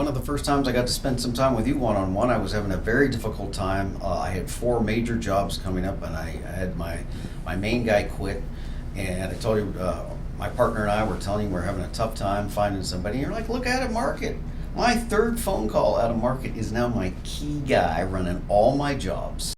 one of the first times I got to spend some time with you one-on-one. I was having a very difficult time. I had 4 major jobs coming up, and I had my main guy quit. And I told you, my partner and I were telling you we're having a tough time finding somebody. And you're like, look, out of market. My 3rd phone call out of market is now my key guy running all my jobs.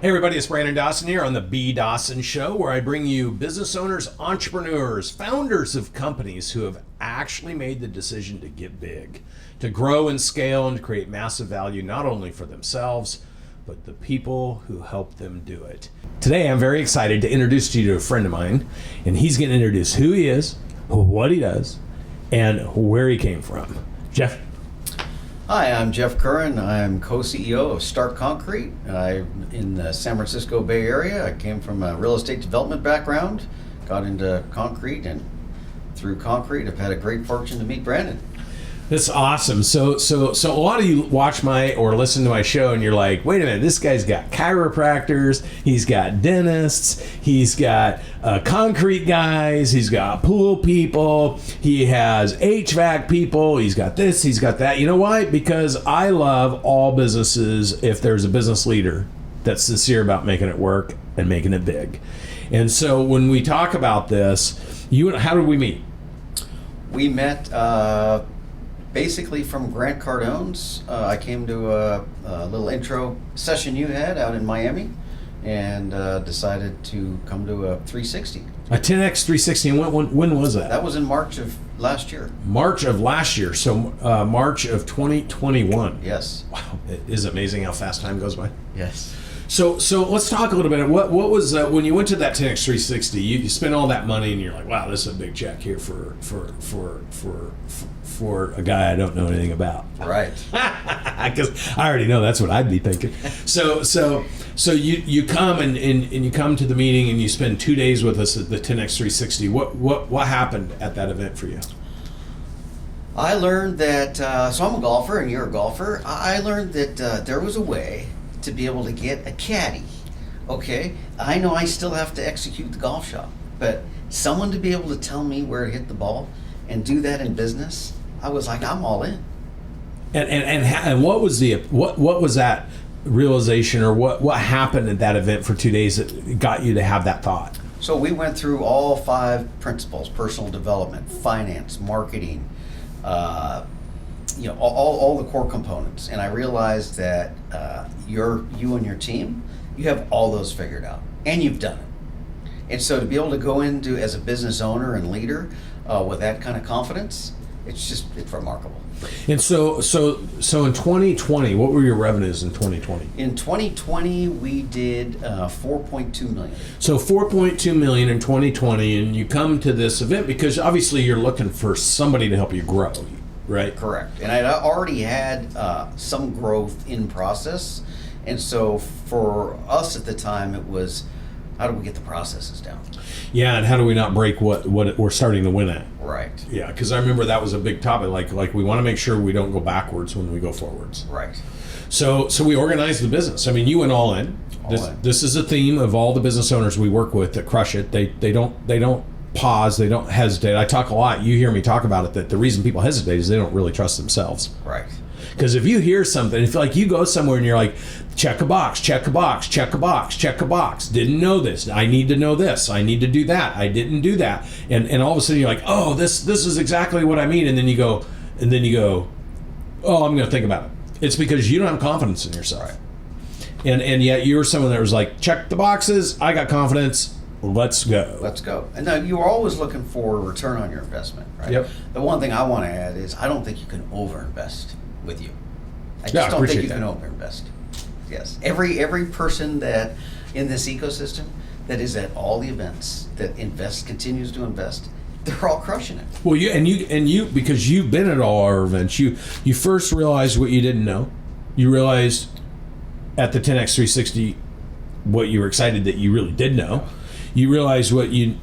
Hey everybody, it's Brandon Dawson here on the B. Dawson Show, where I bring you business owners, entrepreneurs, founders of companies who have actually made the decision to get big, to grow and scale and to create massive value, not only for themselves, but the people who help them do it. Today, I'm very excited to introduce you to a friend of mine, and he's going to introduce who he is, what he does, and where he came from. Jeff? Hi, I'm Jeff Curran. I'm co-CEO of Stark Concrete. I'm in the San Francisco Bay Area. I came from a real estate development background, got into concrete, and through concrete, I've had a great fortune to meet Brandon. That's awesome. So a lot of you watch my or listen to my show and you're like, wait a minute, this guy's got chiropractors, he's got dentists, he's got concrete guys, he's got pool people, he has HVAC people, he's got this, he's got that. You know why? Because I love all businesses if there's a business leader that's sincere about making it work and making it big. And so when we talk about this, how did we meet? We met basically from Grant Cardone's. I came to a little intro session you had out in Miami and decided to come to a 360. A 10X 360, and when was that? That was in March of last year. March of last year, so March of 2021. Yes. Wow, it is amazing how fast time goes by. Yes. So let's talk a little bit. What was when you went to that 10X 360? You spent all that money, and you're like, wow, this is a big check here for a guy I don't know anything about. Right. Because I already know that's what I'd be thinking. So you come and you come to the meeting and you spend 2 days with us at the 10X 360. What happened at that event for you? I learned that. So I'm a golfer, and you're a golfer. I learned that there was a way to be able to get a caddy. Okay, I know I still have to execute the golf shot, but someone to be able to tell me where to hit the ball and do that in business, I was like, I'm all in. And what was that realization, or what happened at that event for 2 days that got you to have that thought? So we went through all 5 principles: personal development, finance, marketing, all the core components. And I realized that you and your team, you have all those figured out, and you've done it. And so to be able to go into as a business owner and leader with that kind of confidence, it's remarkable. And so in 2020, what were your revenues in 2020? In 2020, we did 4.2 million. So 4.2 million in 2020, and you come to this event because obviously you're looking for somebody to help you grow, right? Correct. And I already had some growth in process. And so for us at the time, it was, how do we get the processes down? Yeah, and how do we not break what we're starting to win at? Right. Yeah, because I remember that was a big topic. Like we want to make sure we don't go backwards when we go forwards. Right. So we organized the business. I mean, you went all in. This is a theme of all the business owners we work with that crush it. They don't pause. They don't hesitate. I talk a lot. You hear me talk about it, that the reason people hesitate is they don't really trust themselves. Right. Because if you hear something, if like you go somewhere and you're like, check a box, check a box, check a box, check a box, didn't know this, I need to know this, I need to do that, I didn't do that, and all of a sudden you're like, oh, this is exactly what I mean, and then you go, oh, I'm going to think about it. It's because you don't have confidence in yourself. Right. And yet you're someone that was like, check the boxes, I got confidence, let's go. Let's go. And now you're always looking for a return on your investment, right? Yep. The one thing I want to add is I don't think you can overinvest with you. I just don't think you can overinvest. Yes. Every person that in this ecosystem that is at all the events that continues to invest, they're all crushing it. Well, you because you've been at all our events, you first realized what you didn't know. You realized at the 10X 360 what you were excited that you really did know. You realize what you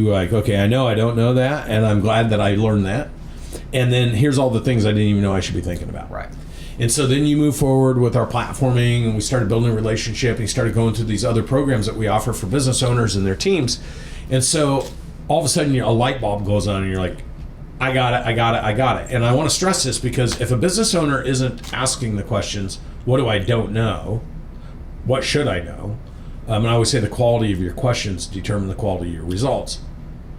like, okay, I know I don't know that, and I'm glad that I learned that. And then here's all the things I didn't even know I should be thinking about. Right. And so then you move forward with our platforming, and we started building a relationship, and you started going through these other programs that we offer for business owners and their teams. And so all of a sudden a light bulb goes on and you're like, I got it. And I want to stress this because if a business owner isn't asking the questions, what do I don't know? What should I know? And I always say the quality of your questions determine the quality of your results.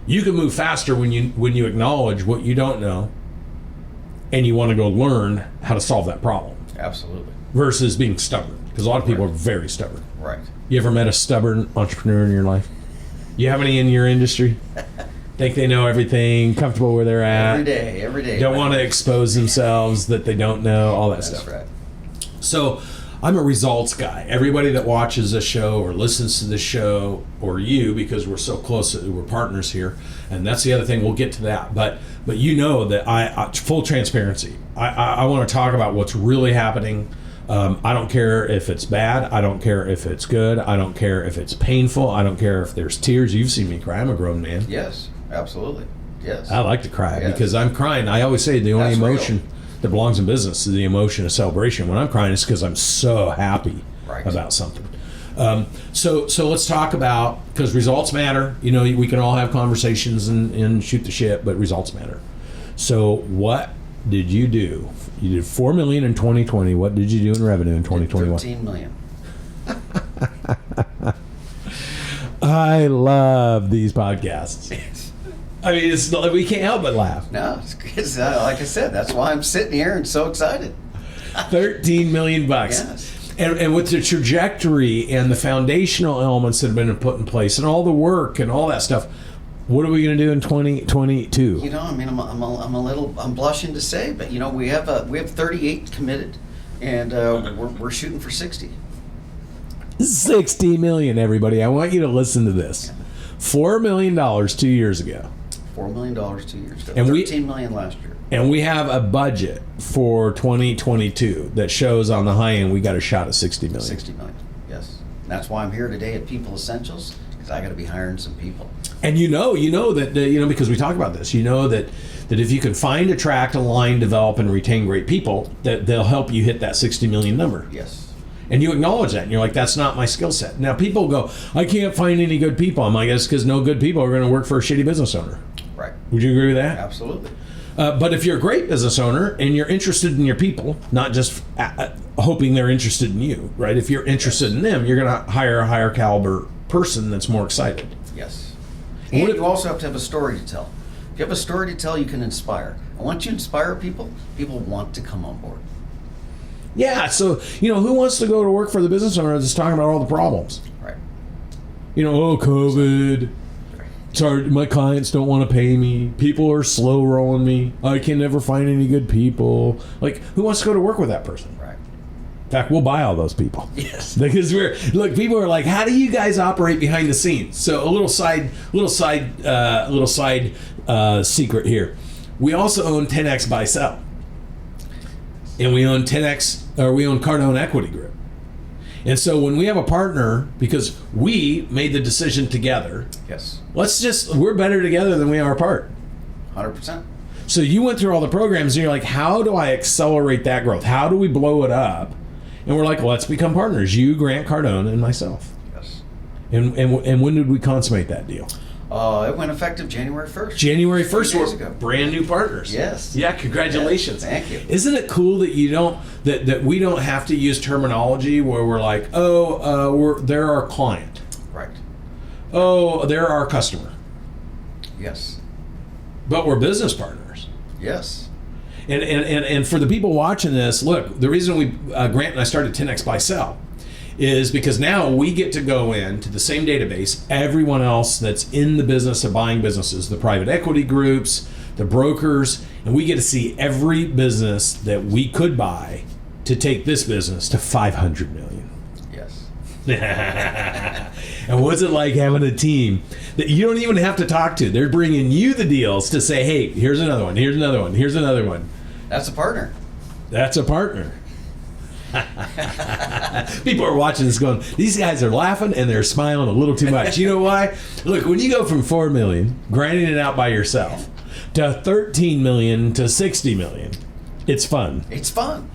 You can move faster when you acknowledge what you don't know and you want to go learn how to solve that problem. Absolutely. Versus being stubborn, because a lot of people are very stubborn. Right. You ever met a stubborn entrepreneur in your life? You have any in your industry? Think they know everything, comfortable where they're at. Every day. Don't want to expose themselves that they don't know, all that stuff. That's right. So I'm a results guy. Everybody that watches this show or listens to this show, or you, because we're so close, we're partners here, and that's the other thing, we'll get to that. But you know that I full transparency. I want to talk about what's really happening. I don't care if it's bad. I don't care if it's good. I don't care if it's painful. I don't care if there's tears. You've seen me cry. I'm a grown man. Yes, absolutely. Yes. I like to cry Yes. because I'm crying. I always say the only That's emotion real. that belongs in business is the emotion of celebration. When I'm crying, it's because I'm so happy Right. about something. So let's talk about, because results matter. You know, we can all have conversations and shoot the shit, but results matter. So what did you do? You did $4 million in 2020. What did you do in revenue in 2021? $13 million. I love these podcasts. I mean, we can't help but laugh. No, it's like I said, that's why I'm sitting here and so excited. $13 million. Yes. And with the trajectory and the foundational elements that have been put in place and all the work and all that stuff, what are we going to do in 2022? You know, I mean, I'm blushing to say, but you know, we have 38 committed, and we're shooting for 60. 60 million, everybody. I want you to listen to this. $4 million 2 years ago. $4 million 2 years ago. And $13 million last year. And we have a budget for 2022 that shows on the high end we got a shot at 60 million. 60 million. Yes. And that's why I'm here today at People Essentials, because I got to be hiring some people. And you know that because we talk about this, that if you can find, attract, align, develop, and retain great people, that they'll help you hit that 60 million number. Yes. And you acknowledge that, and you're like, that's not my skill set. Now people go, I can't find any good people. I'm like, it's because no good people are going to work for a shitty business owner. Right. Would you agree with that? Absolutely. But if you're a great business owner and you're interested in your people, not just hoping they're interested in you, right? If you're interested in them, you're going to hire a higher caliber person that's more excited. Yes. And you also have to have a story to tell. If you have a story to tell, you can inspire. And once you inspire people, people want to come on board. Yeah, so, who wants to go to work for the business owner that's talking about all the problems? Right. COVID. Sorry, my clients don't want to pay me. People are slow rolling me. I can never find any good people. Like, who wants to go to work with that person? Right. In fact, we'll buy all those people. Yes. Because people are like, how do you guys operate behind the scenes? So a little side secret here. We also own 10X Buy Sell. And we own we own Cardone Equity Group. And so when we have a partner, because we made the decision together, Yes. we're better together than we are apart. 100%. So you went through all the programs and you're like, how do I accelerate that growth? How do we blow it up? And we're like, let's become partners. You, Grant Cardone, and myself. Yes. And when did we consummate that deal? It went effective January 1st. January 1st, 3 days we're ago. brand new partners. Yes. Yeah, congratulations. Yes, thank you. Isn't it cool that that we don't have to use terminology where we're like, they're our client. Right. Oh, they're our customer. Yes. But we're business partners. Yes. And for the people watching this, look, the reason Grant and I started 10X Buy Sell is because now we get to go into the same database everyone else that's in the business of buying businesses, the private equity groups, the brokers, and we get to see every business that we could buy to take this business to 500 million. Yes. And what's it like having a team that you don't even have to talk to? They're bringing you the deals to say, hey, here's another one, here's another one, here's another one. That's a partner. That's a partner. People are watching this going, these guys are laughing and they're smiling a little too much. You know why? Look, when you go from 4 million, grinding it out by yourself, to 13 million to 60 million, it's fun. It's fun.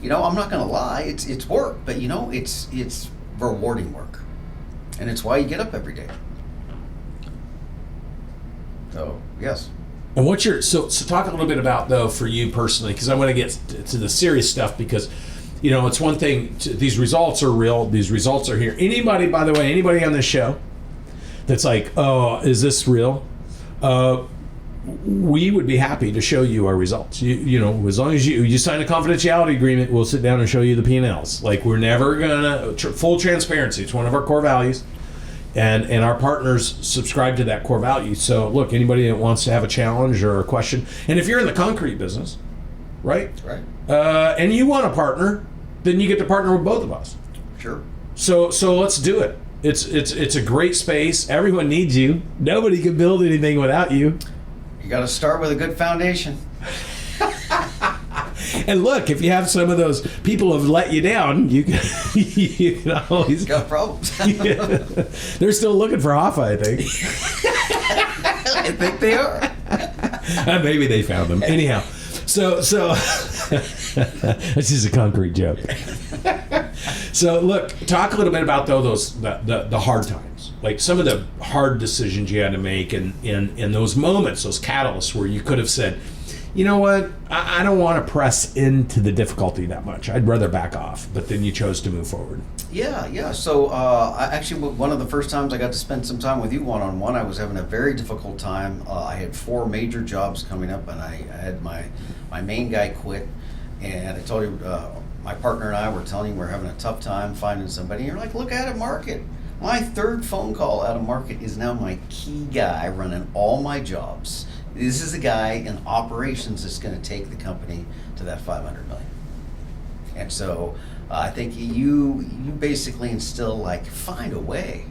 I'm not going to lie. It's work, but it's rewarding work, and it's why you get up every day. So yes. And what's your so talk a little bit about though for you personally, because I want to get to the serious stuff, because it's one thing these results are real, these results are here. Anybody, by the way, anybody on this show that's like, oh, is this real? We would be happy to show you our results. As long as you sign a confidentiality agreement, we'll sit down and show you the P&Ls. Like, we're never gonna full transparency. It's one of our core values. And our partners subscribe to that core value. So look, anybody that wants to have a challenge or a question, and if you're in the concrete business, right, and you want a partner, then you get to partner with both of us. Sure. So let's do it. It's a great space. Everyone needs you. Nobody can build anything without you. You got to start with a good foundation. And look, if you have some of those people who have let you down, you can always got problems. They're still looking for Hoffa, I think. I think they are. Maybe they found them. Anyhow, so this is a concrete joke. So look, talk a little bit about the hard times, like some of the hard decisions you had to make, and in those moments, those catalysts where you could have said, you know what, I don't want to press into the difficulty that much. I'd rather back off. But then you chose to move forward. Yeah. So actually, one of the first times I got to spend some time with you one-on-one, I was having a very difficult time. I had 4 major jobs coming up, and I had my main guy quit. And I told you, my partner and I were telling you we're having a tough time finding somebody. And you're like, look, out of market. My 3rd phone call out of market is now my key guy running all my jobs. This is a guy in operations that's going to take the company to that $500 million. And so I think you basically instill, like, find a way,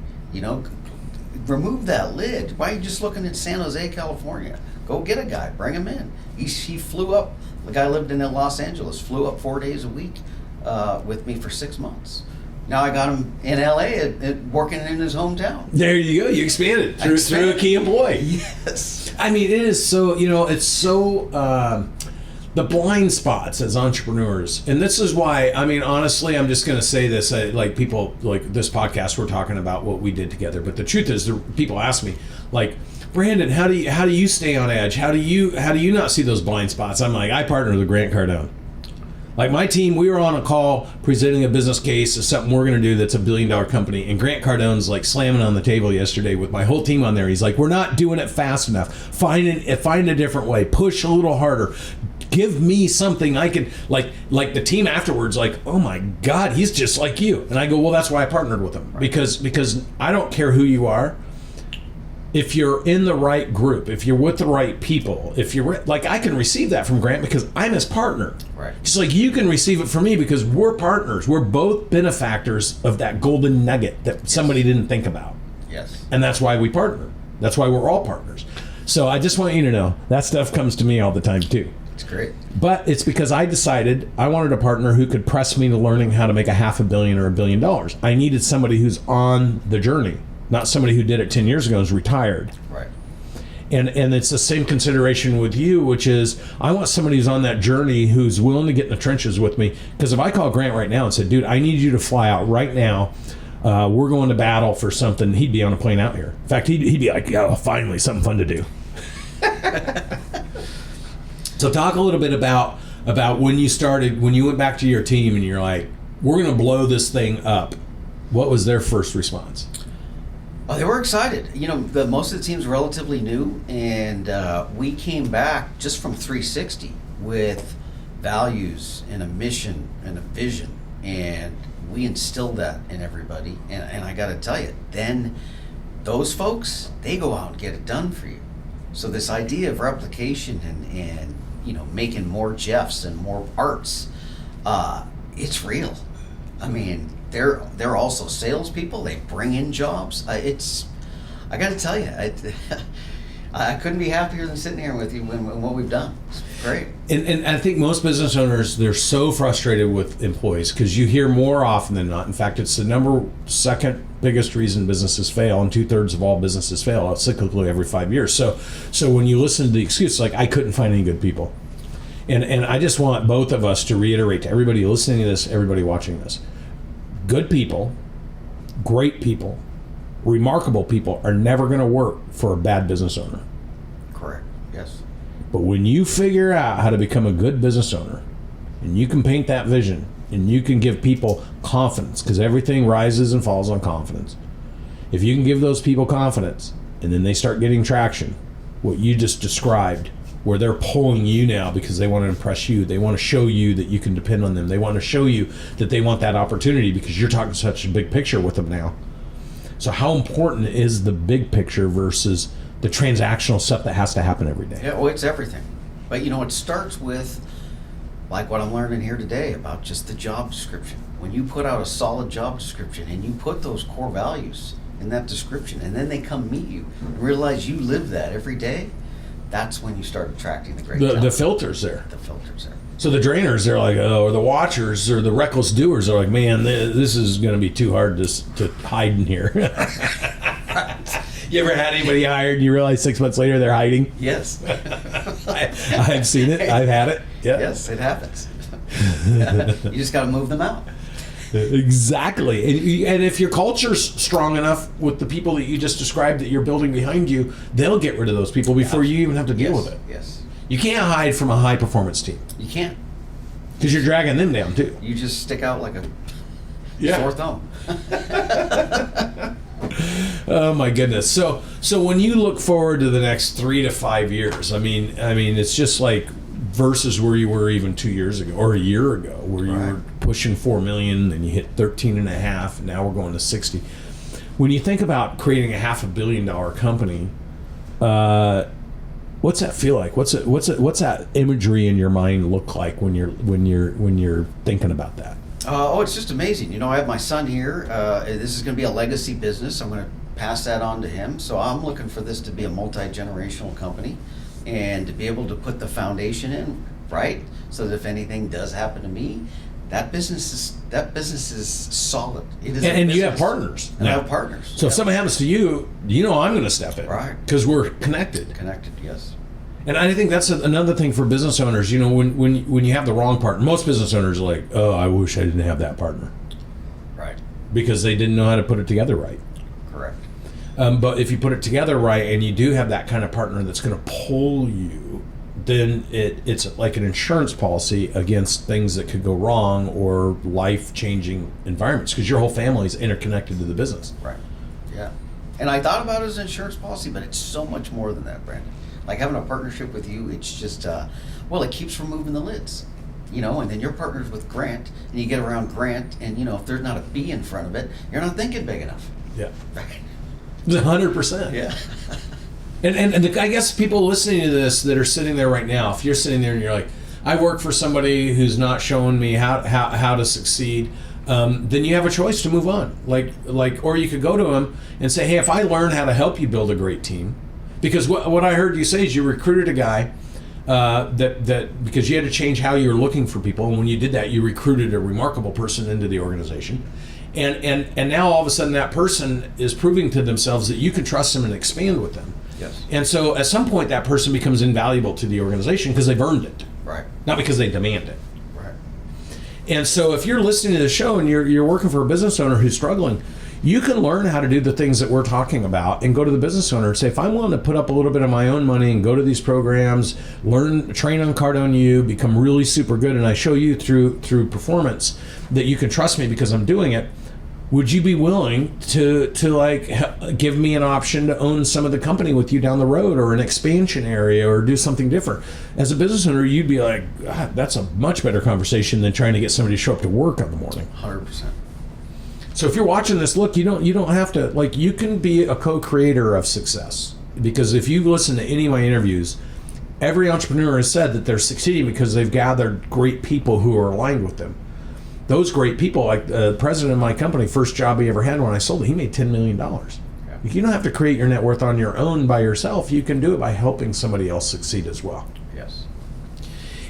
remove that lid. Why are you just looking at San Jose, California? Go get a guy, bring him in. He flew up. The guy lived in Los Angeles, flew up 4 days a week with me for 6 months. Now I got him in LA working in his hometown. There you go. You expanded through a key employee. Yes. I mean, it is so, it's so, the blind spots as entrepreneurs. And this is why, I mean, honestly, I'm just going to say this, like people, like this podcast, we're talking about what we did together. But the truth is, people ask me, like, Brandon, how do you stay on edge? How do you not see those blind spots? I'm like, I partner with Grant Cardone. Like, my team, we were on a call presenting a business case of something we're going to do that's $1 billion company. And Grant Cardone's like slamming on the table yesterday with my whole team on there. He's like, we're not doing it fast enough. Find a different way. Push a little harder. Give me something I can, like the team afterwards, like, oh my God, he's just like you. And I go, well, that's why I partnered with him. Because I don't care who you are. If you're in the right group, if you're with the right people, if you're like, I can receive that from Grant because I'm his partner. Right. Just like you can receive it from me because we're partners. We're both benefactors of that golden nugget that somebody didn't think about. Yes. And that's why we partner. That's why we're all partners. So I just want you to know that stuff comes to me all the time too. It's great. But it's because I decided I wanted a partner who could press me to learning how to make $500 million or $1 billion. I needed somebody who's on the journey. Not somebody who did it 10 years ago and is retired. Right. And it's the same consideration with you, which is I want somebody who's on that journey who's willing to get in the trenches with me. Because if I call Grant right now and said, dude, I need you to fly out right now. We're going to battle for something. He'd be on a plane out here. In fact, he'd be like, oh, finally, something fun to do. So talk a little bit about when you went back to your team and you're like, we're going to blow this thing up. What was their first response? Oh, they were excited. Most of the team's relatively new, and we came back just from 360 with values and a mission and a vision, and we instilled that in everybody. And I got to tell you, then those folks, they go out and get it done for you. So this idea of replication and making more Jeffs and more parts, it's real. I mean, they're also salespeople. They bring in jobs. I got to tell you, I couldn't be happier than sitting here with you and what we've done. It's great. And I think most business owners, they're so frustrated with employees because you hear more often than not. In fact, it's the second biggest reason businesses fail, and 2/3 of all businesses fail cyclically every 5 years. So when you listen to the excuse, like, I couldn't find any good people. And I just want both of us to reiterate to everybody listening to this, everybody watching this, good people, great people, remarkable people are never going to work for a bad business owner. Correct. Yes. But when you figure out how to become a good business owner, and you can paint that vision, and you can give people confidence, because everything rises and falls on confidence. If you can give those people confidence, and then they start getting traction, what you just described, where they're pulling you now because they want to impress you, they want to show you that you can depend on them, they want to show you that they want that opportunity because you're talking such a big picture with them now. So how important is the big picture versus the transactional stuff that has to happen every day? Yeah, well, it's everything. But it starts with, like what I'm learning here today about just the job description. When you put out a solid job description and you put those core values in that description, and then they come meet you and realize you live that every day, that's when you start attracting the great talent. The filters there. The filters there. So the drainers, they're like, oh, or the watchers, or the reckless doers are like, man, this is going to be too hard to hide in here. You ever had anybody hired and you realize 6 months later they're hiding? Yes. I've seen it. I've had it. Yeah. Yes, it happens. You just got to move them out. Exactly. And if your culture's strong enough with the people that you just described that you're building behind you, they'll get rid of those people before you even have to deal with it. Yes. You can't hide from a high performance team. You can't. Because you're dragging them down too. You just stick out like a Yeah. sore thumb. Oh my goodness. So when you look forward to the next 3 to 5 years, I mean it's just like versus where you were even 2 years ago or a year ago, where you Right. were pushing 4 million and you hit 13 and a half, and now we're going to 60. When you think about creating a $500 million company, what's that feel like? What's that imagery in your mind look like when you're thinking about that? It's just amazing. I have my son here. This is going to be a legacy business. I'm going to pass that on to him. So I'm looking for this to be a multi-generational company and to be able to put the foundation in, right? So that if anything does happen to me, that business is solid. It is And you have partners. And I have partners. So if something happens to you, I'm going to step in. Right. Because we're connected. Connected, yes. And I think that's another thing for business owners. When you have the wrong partner, most business owners are like, oh, I wish I didn't have that partner. Right. Because they didn't know how to put it together right. Correct. But if you put it together right and you do have that kind of partner that's going to pull you, then it's like an insurance policy against things that could go wrong or life-changing environments, because your whole family is interconnected to the business. Right. Yeah. And I thought about it as an insurance policy, but it's so much more than that, Brandon. Like having a partnership with you, it's just, it keeps removing the lids. And then you're partners with Grant, and you get around Grant, and, if there's not a B in front of it, you're not thinking big enough. Yeah. Right. 100%. Yeah. And I guess people listening to this that are sitting there right now, if you're sitting there and you're like, I work for somebody who's not showing me how to succeed, then you have a choice to move on. Or you could go to them and say, hey, if I learn how to help you build a great team, because what I heard you say is you recruited a guy that because you had to change how you were looking for people, and when you did that, you recruited a remarkable person into the organization. And now all of a sudden that person is proving to themselves that you can trust them and expand with them. Yes. And so at some point that person becomes invaluable to the organization because they've earned it. Right. Not because they demand it. Right. And so if you're listening to the show and you're working for a business owner who's struggling, you can learn how to do the things that we're talking about and go to the business owner and say, if I'm willing to put up a little bit of my own money and go to these programs, train on Cardone U, become really super good, and I show you through performance that you can trust me because I'm doing it, would you be willing to give me an option to own some of the company with you down the road, or an expansion area, or do something different? As a business owner, you'd be like, God, that's a much better conversation than trying to get somebody to show up to work in the morning. 100%. So if you're watching this, look, you don't have to, you can be a co-creator of success. Because if you listen to any of my interviews, every entrepreneur has said that they're succeeding because they've gathered great people who are aligned with them. Those great people, like the president of my company, first job he ever had when I sold it, he made $10 million. Yeah. You don't have to create your net worth on your own by yourself. You can do it by helping somebody else succeed as well. Yes.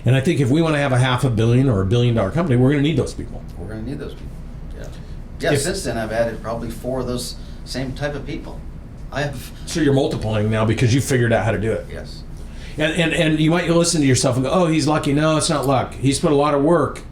And I think if we want to have a $500 million or $1 billion company, we're going to need those people. We're going to need those people. Yeah. Yeah, since then I've added probably 4 of those same type of people. So you're multiplying now because you figured out how to do it. Yes. And you might listen to yourself and go, oh, he's lucky. No, it's not luck. He's put a lot of work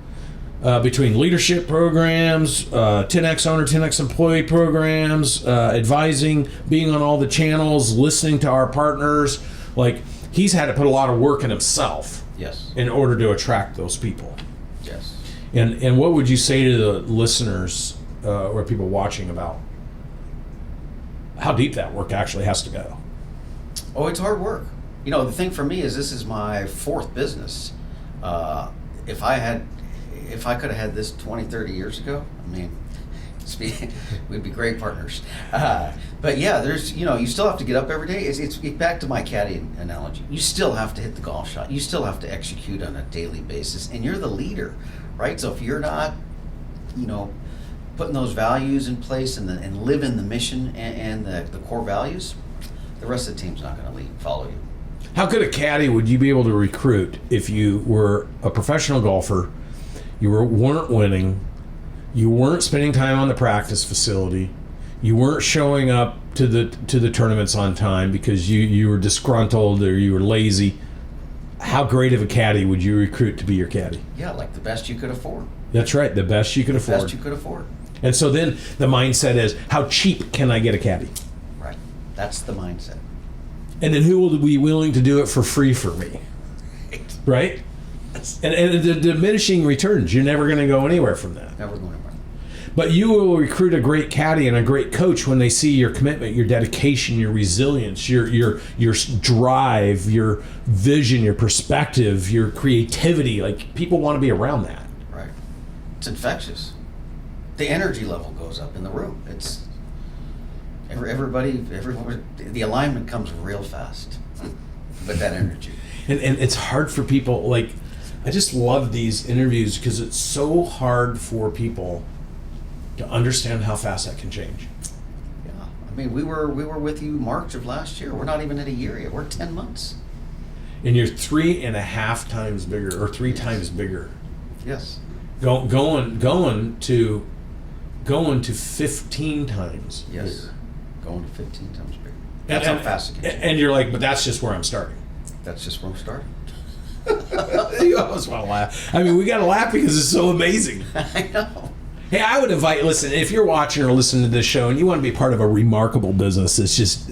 between leadership programs, 10X owner, 10X employee programs, advising, being on all the channels, listening to our partners. Like, he's had to put a lot of work in himself. Yes. In order to attract those people. Yes. And what would you say to the listeners or people watching about how deep that work actually has to go? Oh, it's hard work. You know, the thing for me is this is my 4th business. If I could have had this 20, 30 years ago, I mean, we'd be great partners. But yeah, you still have to get up every day. It's back to my caddy analogy. You still have to hit the golf shot. You still have to execute on a daily basis, and you're the leader, right? So if you're not, putting those values in place and live in the mission and the core values, the rest of the team's not going to follow you. How good a caddy would you be able to recruit if you were a professional golfer, you weren't winning, you weren't spending time on the practice facility, you weren't showing up to the tournaments on time because you were disgruntled or you were lazy? How great of a caddy would you recruit to be your caddy? Yeah, like the best you could afford. That's right, the best you could afford. Best you could afford. And so then the mindset is, how cheap can I get a caddy? Right. That's the mindset. And then who will be willing to do it for free for me? Right? And the diminishing returns, you're never going to go anywhere from that. Never going anywhere. But you will recruit a great caddy and a great coach when they see your commitment, your dedication, your resilience, your drive, your vision, your perspective, your creativity. Like, people want to be around that. Right. It's infectious. The energy level goes up in the room. It's everybody, the alignment comes real fast with that energy. And it's hard for people. Like, I just love these interviews because it's so hard for people to understand how fast that can change. Yeah, I mean, we were with you March of last year. We're not even at a year yet. We're 10 months. And you're 3.5 times bigger, or 3 times bigger. Yes. Going to 15 times. Yes. Bigger. Going to 15 times bigger. That's how fast it can change. And you're like, but that's just where I'm starting. That's just where I'm starting. You almost want to laugh. I mean, we got to laugh because it's so amazing. I know. Hey, I would listen, if you're watching or listening to this show and you want to be part of a remarkable business, it's just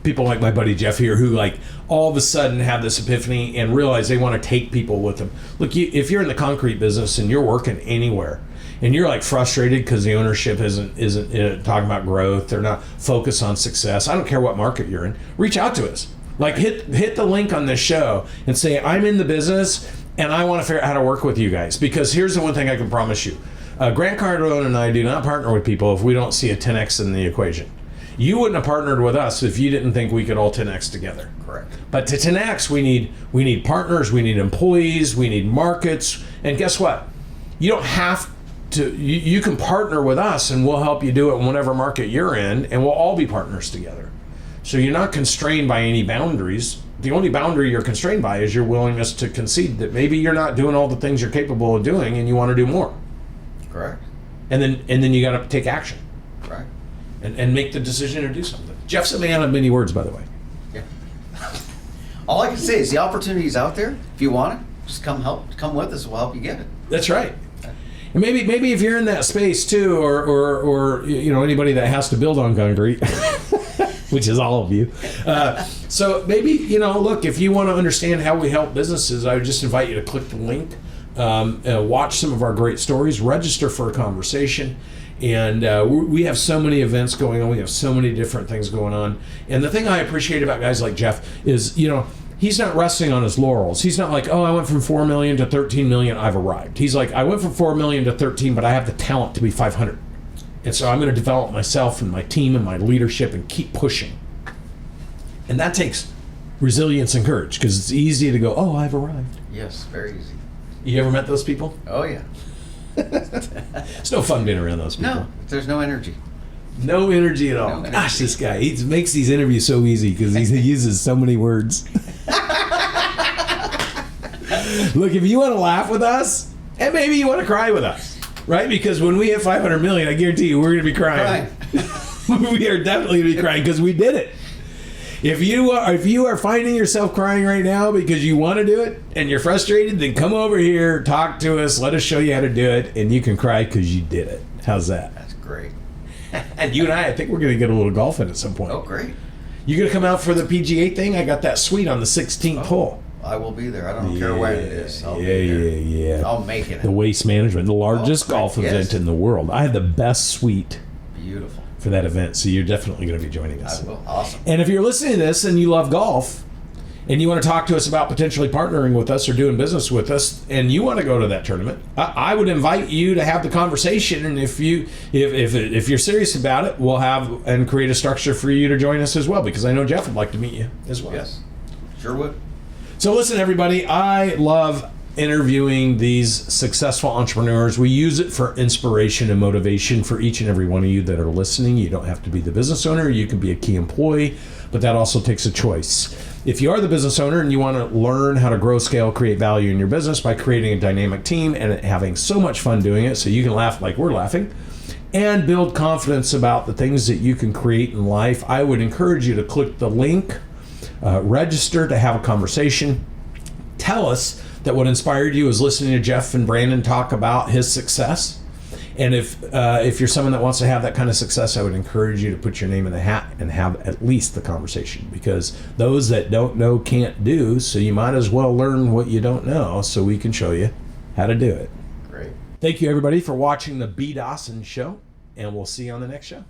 people like my buddy Jeff here who, like, all of a sudden have this epiphany and realize they want to take people with them. Look, if you're in the concrete business and you're working anywhere and you're like frustrated because the ownership isn't talking about growth, they're not focused on success, I don't care what market you're in, reach out to us. Like, hit the link on this show and say, I'm in the business and I want to figure out how to work with you guys. Because here's the one thing I can promise you. Grant Cardone and I do not partner with people if we don't see a 10X in the equation. You wouldn't have partnered with us if you didn't think we could all 10X together. Correct. But to 10X, we need partners, we need employees, we need markets. And guess what? You don't have to, you can partner with us and we'll help you do it in whatever market you're in, and we'll all be partners together. So you're not constrained by any boundaries. The only boundary you're constrained by is your willingness to concede that maybe you're not doing all the things you're capable of doing and you want to do more. Correct. And then you got to take action. Right. And make the decision to do something. Jeff's a man of many words, by the way. Yeah. All I can say is the opportunity's out there. If you want it, just come with us. We'll help you get it. That's right. And maybe if you're in that space too, or anybody that has to build on concrete, which is all of you. So maybe, look, if you want to understand how we help businesses, I would just invite you to click the link, watch some of our great stories, register for a conversation. And we have so many events going on. We have so many different things going on. And the thing I appreciate about guys like Jeff is, he's not resting on his laurels. He's not like, I went from 4 million to 13 million, I've arrived. He's like, I went from 4 million to 13, but I have the talent to be 500. And so I'm going to develop myself and my team and my leadership and keep pushing. And that takes resilience and courage, because it's easy to go, I've arrived. Yes, very easy. You ever met those people? Oh, yeah. It's no fun being around those people. No, there's no energy. No energy at all. No energy. Gosh, this guy, he makes these interviews so easy because he uses so many words. Look, if you want to laugh with us, and maybe you want to cry with us, right? Because when we hit 500 million, I guarantee you we're going to be crying. We are definitely going to be crying because we did it. if you are finding yourself crying right now because you want to do it and you're frustrated, then come over here, talk to us, let us show you how to do it, and you can cry because you did it. How's that? That's great. And you and I think we're going to get a little golf in at some point. Oh, great. You going to come out for the PGA thing? I got that suite on the 16th hole. I will be there. I don't care where it is. I'll be there. Yeah. I'll make it. The Waste Management, the largest golf event in the world. I had the best suite Beautiful. for that event, so you're definitely going to be joining us. I will. Awesome. And if you're listening to this and you love golf and you want to talk to us about potentially partnering with us or doing business with us and you want to go to that tournament, I would invite you to have the conversation, and if you're serious about it, we'll have and create a structure for you to join us as well, because I know Jeff would like to meet you as well. Yes. Sure would. So listen, everybody, I love interviewing these successful entrepreneurs. We use it for inspiration and motivation for each and every one of you that are listening. You don't have to be the business owner. You can be a key employee, but that also takes a choice. If you are the business owner and you want to learn how to grow, scale, create value in your business by creating a dynamic team and having so much fun doing it so you can laugh like we're laughing and build confidence about the things that you can create in life, I would encourage you to click the link, register to have a conversation. Tell us that what inspired you is listening to Jeff and Brandon talk about his success. And if you're someone that wants to have that kind of success, I would encourage you to put your name in the hat and have at least the conversation, because those that don't know can't do, so you might as well learn what you don't know so we can show you how to do it. Great. Thank you, everybody, for watching the B. Dawson Show, and we'll see you on the next show.